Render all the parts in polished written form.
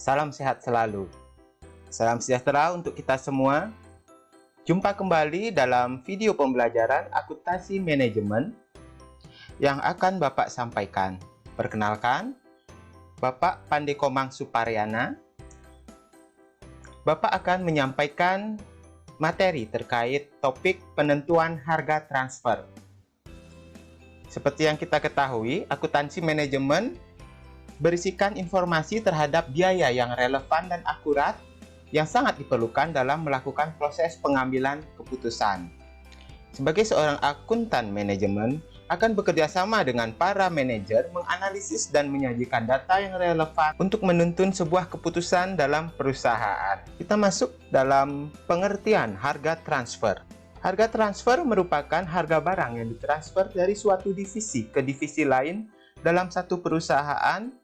Salam sehat selalu. Salam sejahtera untuk kita semua. Jumpa kembali dalam video pembelajaran akuntansi manajemen yang akan Bapak sampaikan. Perkenalkan, Bapak Pandekomang Suparyana. Bapak akan menyampaikan materi terkait topik penentuan harga transfer. Seperti yang kita ketahui, akuntansi manajemen berisikan informasi terhadap biaya yang relevan dan akurat yang sangat diperlukan dalam melakukan proses pengambilan keputusan. Sebagai seorang akuntan manajemen, akan bekerja sama dengan para manajer menganalisis dan menyajikan data yang relevan untuk menuntun sebuah keputusan dalam perusahaan. Kita masuk dalam pengertian harga transfer. Harga transfer merupakan harga barang yang ditransfer dari suatu divisi ke divisi lain dalam satu perusahaan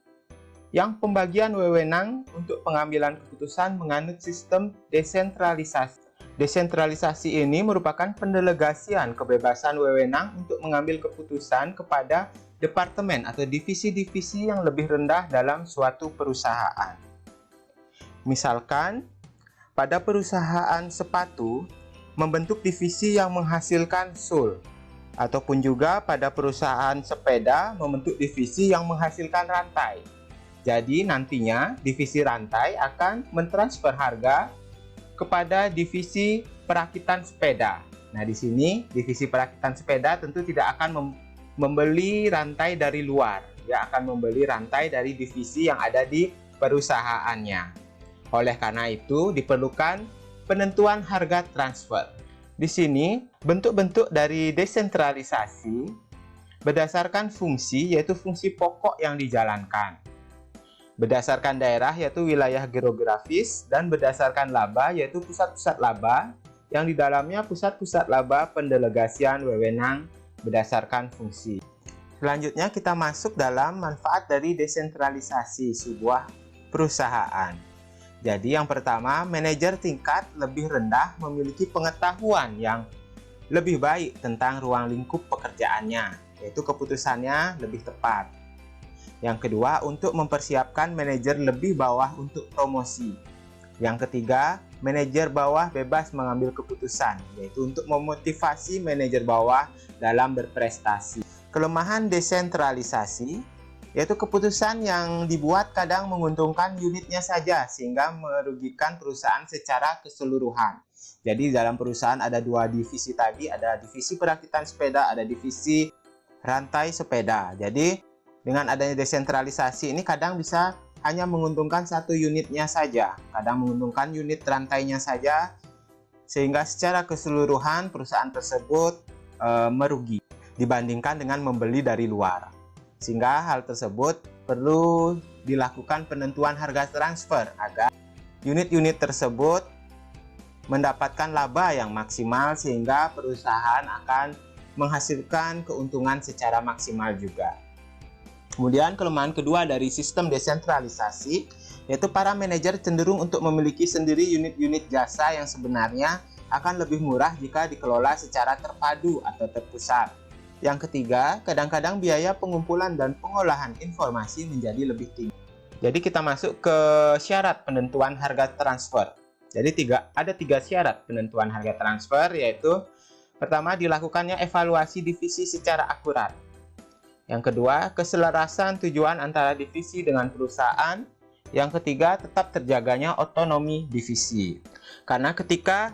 yang pembagian wewenang untuk pengambilan keputusan menganut sistem desentralisasi. Desentralisasi ini merupakan pendelegasian kebebasan wewenang untuk mengambil keputusan kepada departemen atau divisi-divisi yang lebih rendah dalam suatu perusahaan. Misalkan, pada perusahaan sepatu, membentuk divisi yang menghasilkan sul, ataupun juga pada perusahaan sepeda membentuk divisi yang menghasilkan rantai. Jadi nantinya divisi rantai akan mentransfer harga kepada divisi perakitan sepeda. Nah, di sini divisi perakitan sepeda tentu tidak akan membeli rantai dari luar. Dia akan membeli rantai dari divisi yang ada di perusahaannya. Oleh karena itu diperlukan penentuan harga transfer. Di sini bentuk-bentuk dari desentralisasi berdasarkan fungsi, yaitu fungsi pokok yang dijalankan. Berdasarkan daerah, yaitu wilayah geografis, dan berdasarkan laba, yaitu pusat-pusat laba, yang di dalamnya pusat-pusat laba pendelegasian wewenang berdasarkan fungsi. Selanjutnya kita masuk dalam manfaat dari desentralisasi sebuah perusahaan. Jadi yang pertama, manajer tingkat lebih rendah memiliki pengetahuan yang lebih baik tentang ruang lingkup pekerjaannya, yaitu keputusannya lebih tepat. Yang kedua, untuk mempersiapkan manajer lebih bawah untuk promosi. Yang ketiga, manajer bawah bebas mengambil keputusan, yaitu untuk memotivasi manajer bawah dalam berprestasi. Kelemahan desentralisasi, yaitu keputusan yang dibuat kadang menguntungkan unitnya saja, sehingga merugikan perusahaan secara keseluruhan. Jadi dalam perusahaan ada dua divisi tadi, ada divisi perakitan sepeda, ada divisi rantai sepeda. Jadi dengan adanya desentralisasi ini kadang bisa hanya menguntungkan satu unitnya saja, kadang menguntungkan unit rantainya saja, sehingga secara keseluruhan perusahaan tersebut merugi dibandingkan dengan membeli dari luar. Sehingga hal tersebut perlu dilakukan penentuan harga transfer agar unit-unit tersebut mendapatkan laba yang maksimal, sehingga perusahaan akan menghasilkan keuntungan secara maksimal juga. Kemudian kelemahan kedua dari sistem desentralisasi, yaitu para manajer cenderung untuk memiliki sendiri unit-unit jasa yang sebenarnya akan lebih murah jika dikelola secara terpadu atau terpusat. Yang ketiga, kadang-kadang biaya pengumpulan dan pengolahan informasi menjadi lebih tinggi. Jadi kita masuk ke syarat penentuan harga transfer. Jadi ada tiga syarat penentuan harga transfer, yaitu pertama, dilakukannya evaluasi divisi secara akurat. Yang kedua, keselarasan tujuan antara divisi dengan perusahaan. Yang ketiga, tetap terjaganya otonomi divisi. Karena ketika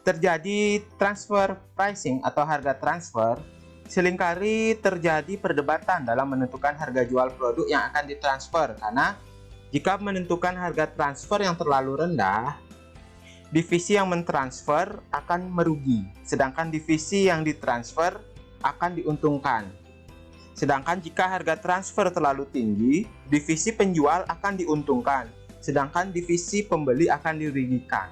terjadi transfer pricing atau harga transfer, seringkali terjadi perdebatan dalam menentukan harga jual produk yang akan ditransfer. Karena jika menentukan harga transfer yang terlalu rendah, divisi yang mentransfer akan merugi, sedangkan divisi yang ditransfer akan diuntungkan. Sedangkan jika harga transfer terlalu tinggi, divisi penjual akan diuntungkan, sedangkan divisi pembeli akan dirugikan.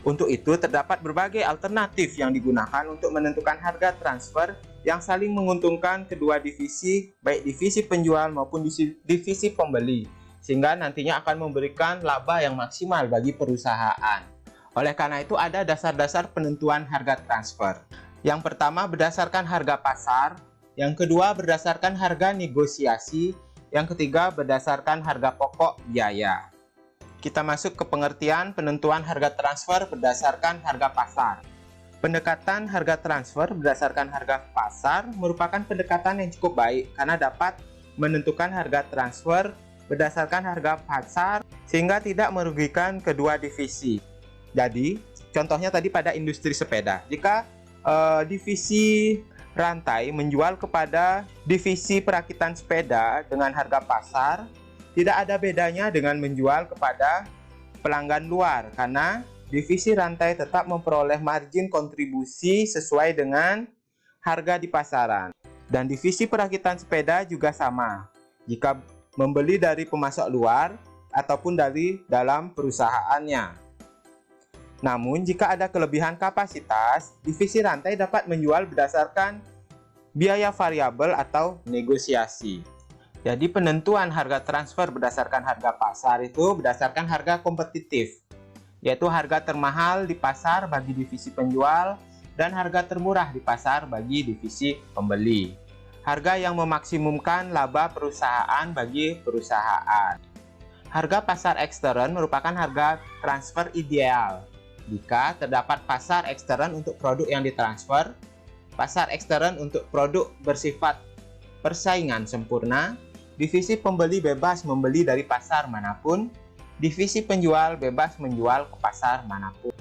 Untuk itu, terdapat berbagai alternatif yang digunakan untuk menentukan harga transfer yang saling menguntungkan kedua divisi, baik divisi penjual maupun divisi pembeli, sehingga nantinya akan memberikan laba yang maksimal bagi perusahaan. Oleh karena itu, ada dasar-dasar penentuan harga transfer. Yang pertama, berdasarkan harga pasar. Yang kedua, berdasarkan harga negosiasi. Yang ketiga, berdasarkan harga pokok biaya. kita masuk ke pengertian penentuan harga transfer berdasarkan harga pasar. Pendekatan harga transfer berdasarkan harga pasar merupakan pendekatan yang cukup baik karena dapat menentukan harga transfer berdasarkan harga pasar sehingga tidak merugikan kedua divisi. Jadi, contohnya tadi pada industri sepeda. Jika divisi rantai menjual kepada divisi perakitan sepeda dengan harga pasar, tidak ada bedanya dengan menjual kepada pelanggan luar karena divisi rantai tetap memperoleh margin kontribusi sesuai dengan harga di pasaran. Dan divisi perakitan sepeda juga sama. Jika membeli dari pemasok luar ataupun dari dalam perusahaannya. Namun, jika ada kelebihan kapasitas, divisi rantai dapat menjual berdasarkan biaya variabel atau negosiasi. Jadi, penentuan harga transfer berdasarkan harga pasar itu berdasarkan harga kompetitif, yaitu harga termahal di pasar bagi divisi penjual dan harga termurah di pasar bagi divisi pembeli. Harga yang memaksimumkan laba perusahaan bagi perusahaan. Harga pasar ekstern merupakan harga transfer ideal. Jika terdapat pasar ekstern untuk produk yang ditransfer, pasar ekstern untuk produk bersifat persaingan sempurna, divisi pembeli bebas membeli dari pasar manapun, divisi penjual bebas menjual ke pasar manapun.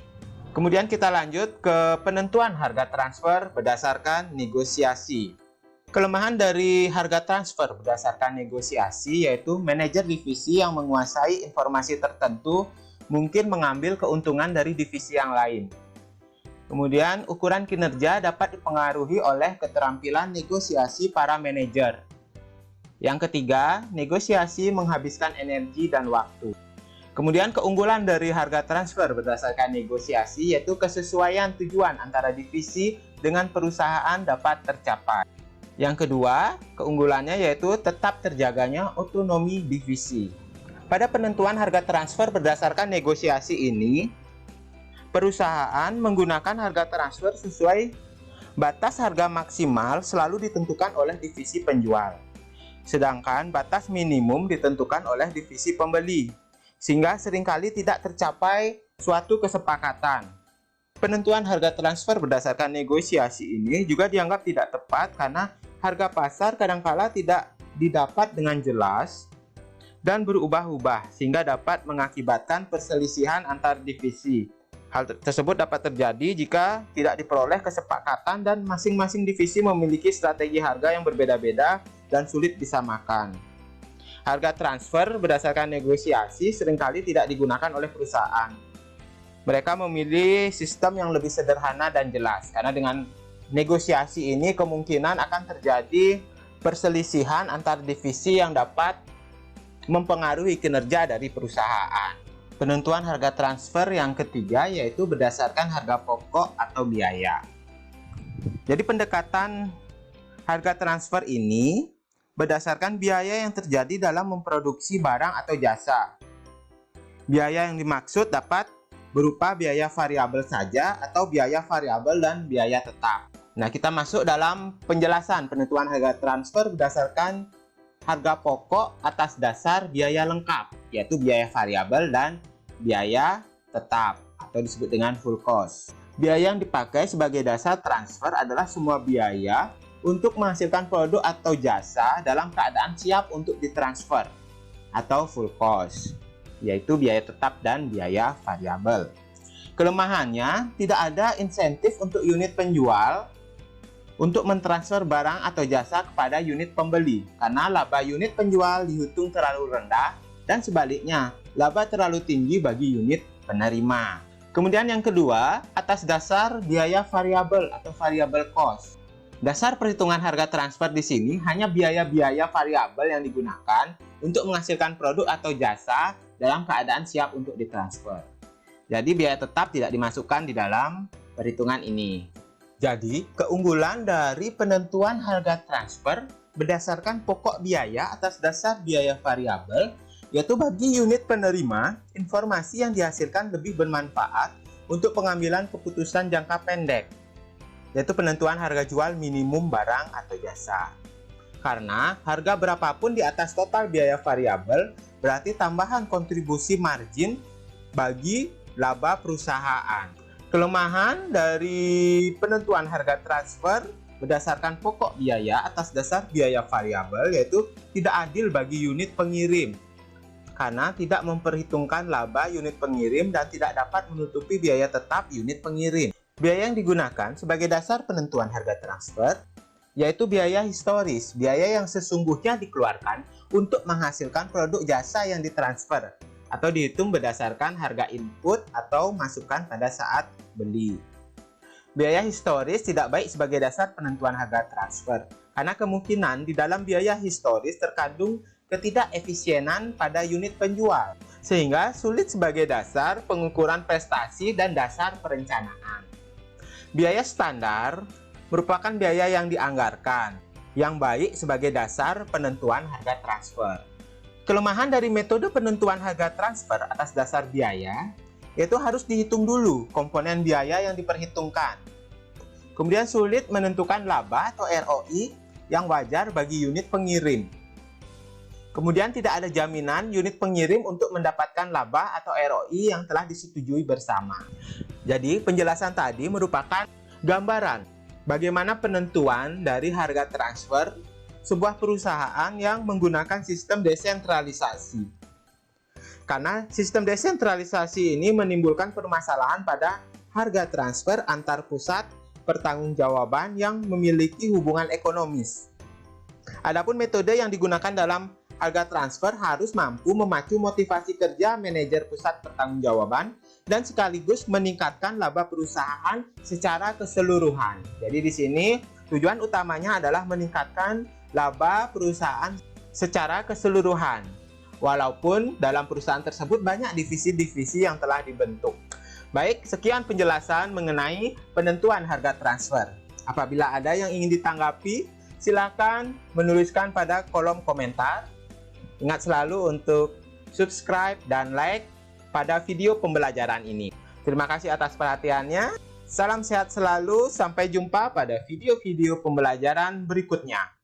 Kemudian kita lanjut ke penentuan harga transfer berdasarkan negosiasi. Kelemahan dari harga transfer berdasarkan negosiasi yaitu manajer divisi yang menguasai informasi tertentu mungkin mengambil keuntungan dari divisi yang lain. Kemudian ukuran kinerja dapat dipengaruhi oleh keterampilan negosiasi para manajer. Yang ketiga, negosiasi menghabiskan energi dan waktu. Kemudian keunggulan dari harga transfer berdasarkan negosiasi yaitu kesesuaian tujuan antara divisi dengan perusahaan dapat tercapai. Yang kedua, keunggulannya yaitu tetap terjaganya otonomi divisi. Pada penentuan harga transfer berdasarkan negosiasi ini, perusahaan menggunakan harga transfer sesuai batas harga maksimal selalu ditentukan oleh divisi penjual. Sedangkan batas minimum ditentukan oleh divisi pembeli, sehingga seringkali tidak tercapai suatu kesepakatan. Penentuan harga transfer berdasarkan negosiasi ini juga dianggap tidak tepat karena harga pasar kadangkala tidak didapat dengan jelas dan berubah-ubah sehingga dapat mengakibatkan perselisihan antar divisi. Hal tersebut dapat terjadi jika tidak diperoleh kesepakatan dan masing-masing divisi memiliki strategi harga yang berbeda-beda dan sulit disamakan. Harga transfer berdasarkan negosiasi seringkali tidak digunakan oleh perusahaan. Mereka memilih sistem yang lebih sederhana dan jelas, karena dengan negosiasi ini kemungkinan akan terjadi perselisihan antar divisi yang dapat mempengaruhi kinerja dari perusahaan. Penentuan harga transfer yang ketiga yaitu berdasarkan harga pokok atau biaya. Jadi pendekatan harga transfer ini berdasarkan biaya yang terjadi dalam memproduksi barang atau jasa. Biaya yang dimaksud dapat berupa biaya variabel saja atau biaya variabel dan biaya tetap. Nah, kita masuk dalam penjelasan penentuan harga transfer berdasarkan harga pokok atas dasar biaya lengkap, yaitu biaya variabel dan biaya tetap atau disebut dengan full cost. Biaya yang dipakai sebagai dasar transfer adalah semua biaya untuk menghasilkan produk atau jasa dalam keadaan siap untuk ditransfer atau full cost, yaitu biaya tetap dan biaya variabel. Kelemahannya, tidak ada insentif untuk unit penjual untuk mentransfer barang atau jasa kepada unit pembeli, karena laba unit penjual dihitung terlalu rendah dan sebaliknya, laba terlalu tinggi bagi unit penerima. Kemudian yang kedua, atas dasar biaya variabel atau variable cost. Dasar perhitungan harga transfer di sini hanya biaya-biaya variabel yang digunakan untuk menghasilkan produk atau jasa dalam keadaan siap untuk ditransfer. Jadi biaya tetap tidak dimasukkan di dalam perhitungan ini. Jadi keunggulan dari penentuan harga transfer berdasarkan pokok biaya atas dasar biaya variabel, yaitu bagi unit penerima, informasi yang dihasilkan lebih bermanfaat untuk pengambilan keputusan jangka pendek, yaitu penentuan harga jual minimum barang atau jasa. Karena harga berapapun di atas total biaya variabel berarti tambahan kontribusi margin bagi laba perusahaan. Kelemahan dari penentuan harga transfer berdasarkan pokok biaya atas dasar biaya variabel yaitu tidak adil bagi unit pengirim, karena tidak memperhitungkan laba unit pengirim dan tidak dapat menutupi biaya tetap unit pengirim. Biaya yang digunakan sebagai dasar penentuan harga transfer yaitu biaya historis, biaya yang sesungguhnya dikeluarkan untuk menghasilkan produk jasa yang ditransfer atau dihitung berdasarkan harga input atau masukan pada saat beli. Biaya historis tidak baik sebagai dasar penentuan harga transfer karena kemungkinan di dalam biaya historis terkandung ketidakefisienan pada unit penjual, sehingga sulit sebagai dasar pengukuran prestasi dan dasar perencanaan. Biaya standar merupakan biaya yang dianggarkan, yang baik sebagai dasar penentuan harga transfer. Kelemahan dari metode penentuan harga transfer atas dasar biaya, yaitu harus dihitung dulu komponen biaya yang diperhitungkan. Kemudian sulit menentukan laba atau ROI yang wajar bagi unit pengirim. Kemudian tidak ada jaminan unit pengirim untuk mendapatkan laba atau ROI yang telah disetujui bersama. Jadi penjelasan tadi merupakan gambaran bagaimana penentuan dari harga transfer sebuah perusahaan yang menggunakan sistem desentralisasi. Karena sistem desentralisasi ini menimbulkan permasalahan pada harga transfer antar pusat pertanggungjawaban yang memiliki hubungan ekonomis. Adapun metode yang digunakan dalam harga transfer harus mampu memacu motivasi kerja manajer pusat pertanggungjawaban dan sekaligus meningkatkan laba perusahaan secara keseluruhan. Jadi di sini tujuan utamanya adalah meningkatkan laba perusahaan secara keseluruhan. Walaupun dalam perusahaan tersebut banyak divisi-divisi yang telah dibentuk. Baik, sekian penjelasan mengenai penentuan harga transfer. Apabila ada yang ingin ditanggapi, silakan menuliskan pada kolom komentar. Ingat selalu untuk subscribe dan like pada video pembelajaran ini. Terima kasih atas perhatiannya. Salam sehat selalu. Sampai jumpa pada video-video pembelajaran berikutnya.